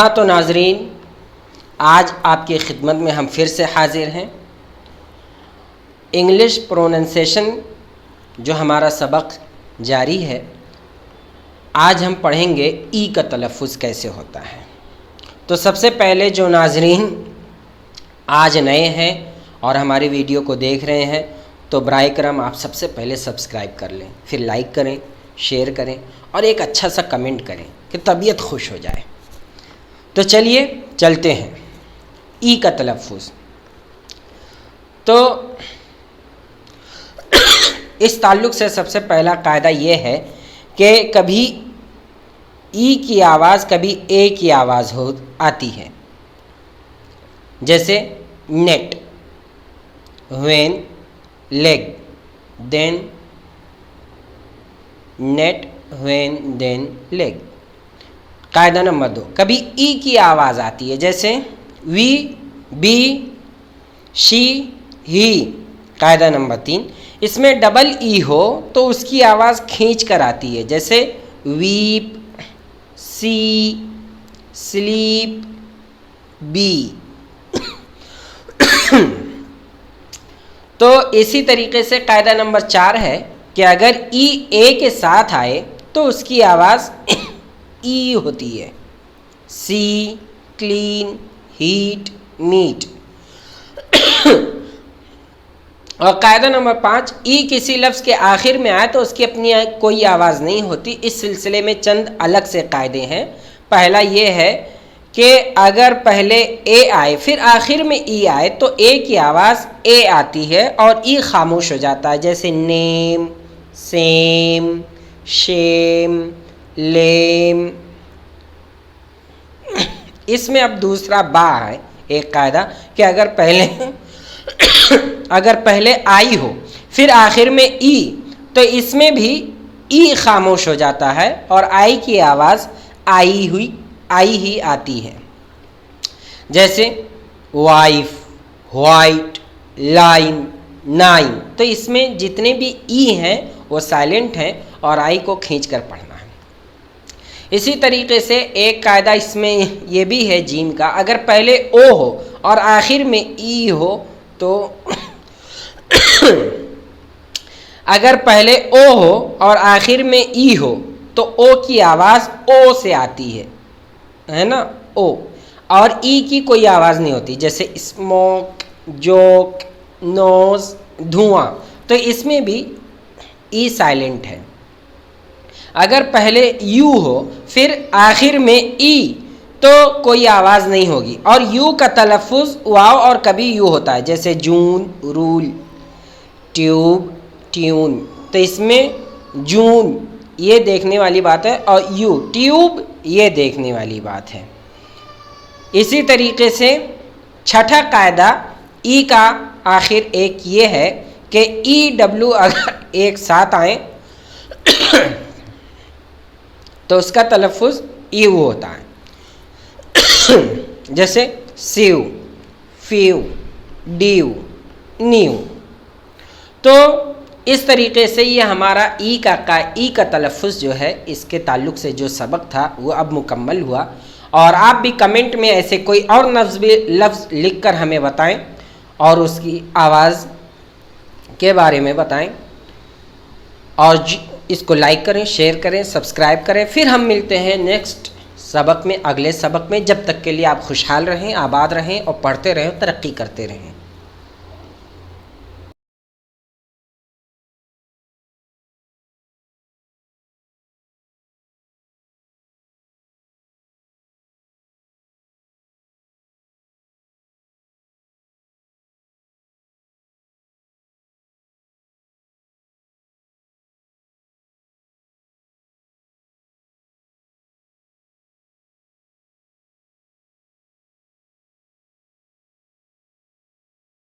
تو ناظرین، آج آپ کی خدمت میں ہم پھر سے حاضر ہیں۔ انگلش پروننسیشن جو ہمارا سبق جاری ہے، آج ہم پڑھیں گے ای کا تلفظ کیسے ہوتا ہے۔ تو سب سے پہلے جو ناظرین آج نئے ہیں اور ہماری ویڈیو کو دیکھ رہے ہیں، تو برائے کرم آپ سب سے پہلے سبسکرائب کر لیں، پھر لائک کریں، شیئر کریں اور ایک اچھا سا کمنٹ کریں کہ طبیعت خوش ہو جائے۔ تو چلیے چلتے ہیں ای کا تلفظ۔ تو اس تعلق سے سب سے پہلا قاعدہ یہ ہے کہ کبھی ای کی آواز کبھی اے کی آواز آتی ہے، جیسے net, when, leg, den, net, when, den, leg. قاعدہ نمبر 2، کبھی ای کی آواز آتی ہے، جیسے وی، بی، شی، ہی۔ قاعدہ نمبر 3، اس میں ڈبل ای ہو تو اس کی آواز کھینچ کر آتی ہے، جیسے ویپ، سی، سلیپ، بی۔ تو اسی طریقے سے قاعدہ نمبر 4 ہے کہ اگر ای اے کے ساتھ آئے تو اس کی آواز ای ہوتی ہے، سی، کلین، ہیٹ، میٹ۔ اور قاعدہ نمبر 5، ای کسی لفظ کے آخر میں آئے تو اس کی اپنی کوئی آواز نہیں ہوتی۔ اس سلسلے میں چند الگ سے قاعدے ہیں۔ پہلا یہ ہے کہ اگر پہلے اے آئے پھر آخر میں ای آئے تو اے کی آواز اے آتی ہے اور ای خاموش ہو جاتا ہے، جیسے نیم، سیم، شیم، لیم۔ اس میں اب دوسرا با ہے ایک قاعدہ کہ اگر پہلے آئی ہو پھر آخر میں ای تو اس میں بھی ای خاموش ہو جاتا ہے اور آئی کی آواز آئی ہی آتی ہے، جیسے وائف، وائٹ، لائن، نائن۔ تو اس میں جتنے بھی ای ہیں وہ سائلنٹ ہیں اور آئی کو کھینچ کر پڑھنا ہے۔ اسی طریقے سے ایک قاعدہ اس میں یہ بھی ہے جیم کا، اگر پہلے او ہو اور آخر میں ای ہو تو اگر پہلے او ہو اور آخر میں ای ہو تو او کی آواز او سے آتی ہے نا، او، اور ای کی کوئی آواز نہیں ہوتی، جیسے اسموک، جوک، نوز، دھواں۔ تو اس میں بھی ای سائلنٹ ہے۔ اگر پہلے یو ہو پھر آخر میں ای تو کوئی آواز نہیں ہوگی، اور یو کا تلفظ واو اور کبھی یو ہوتا ہے، جیسے جون، رول، ٹیوب، ٹیون۔ تو اس میں جون یہ دیکھنے والی بات ہے اور یو، ٹیوب، یہ دیکھنے والی بات ہے۔ اسی طریقے سے چھٹا قاعدہ ای کا آخر ایک یہ ہے کہ ای ڈبلو اگر ایک ساتھ آئیں تو اس کا تلفظ ایو ہوتا ہے، جیسے سیو، فیو، ڈیو، نیو۔ تو اس طریقے سے یہ ہمارا ای کا تلفظ جو ہے، اس کے تعلق سے جو سبق تھا وہ اب مکمل ہوا۔ اور آپ بھی کمنٹ میں ایسے کوئی اور لفظ لکھ کر ہمیں بتائیں اور اس کی آواز کے بارے میں بتائیں، اور اس کو لائک کریں، شیئر کریں، سبسکرائب کریں۔ پھر ہم ملتے ہیں نیکسٹ سبق میں، اگلے سبق میں۔ جب تک کے لیے آپ خوشحال رہیں، آباد رہیں اور پڑھتے رہیں، ترقی کرتے رہیں۔